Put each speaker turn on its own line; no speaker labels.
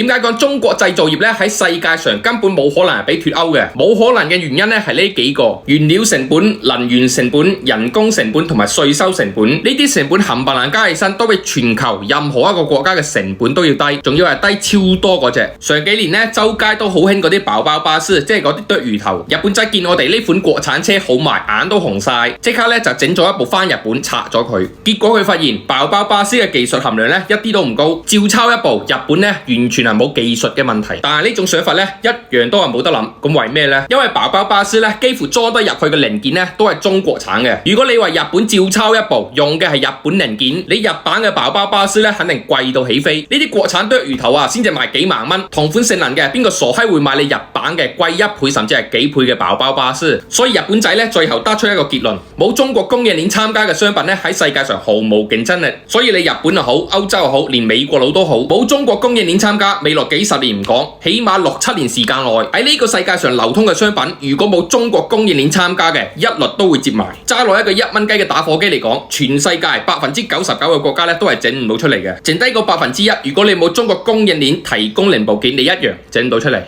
點解講中國製造業咧喺世界上根本冇可能係俾脫歐嘅？冇可能嘅原因咧係呢幾個：原料成本、能源成本、人工成本同埋稅收成本。呢啲成本冚唪唥加起身都比全球任何一個國家嘅成本都要低，仲要係低超多嗰隻。上幾年咧周街都好興嗰啲爆包巴士，即係嗰啲剁魚頭。日本仔見我哋呢款國產車好賣，眼都紅晒，即刻咧就整咗一部翻日本拆咗佢。結果佢發現爆包巴士嘅技術含量咧一啲都唔高，照抄一部日本咧完全係冇技術嘅問題。但係呢種想法咧一樣都係冇得諗。咁為咩呢？因為爆包巴士咧幾乎裝得入去嘅零件咧都係中國產嘅。如果你話日本照抄一部用嘅係日本零件，你日版嘅爆包巴士咧肯定貴到起飛。呢啲國產剁魚頭啊，先至賣幾萬蚊，同款性能嘅邊個傻閪會買你日版嘅貴1倍甚至係幾倍嘅爆包巴士？所以日本仔咧最後得出一個結論：冇中國供應鏈參加嘅商品咧喺世界上毫無競爭力。所以你日本又好，歐洲又好，連美國佬都好，冇中國供應鏈參加，未來幾十年唔講，起碼6、7年時間內喺呢個世界上流通嘅商品，如果冇中國供應鏈參加嘅，一律都會接埋。揸落一個1蚊雞嘅打火機嚟講，全世界99%嘅國家咧都係整唔到出嚟嘅，剩低個1%，如果你冇中國供應鏈提供零部件，你一樣整到出嚟。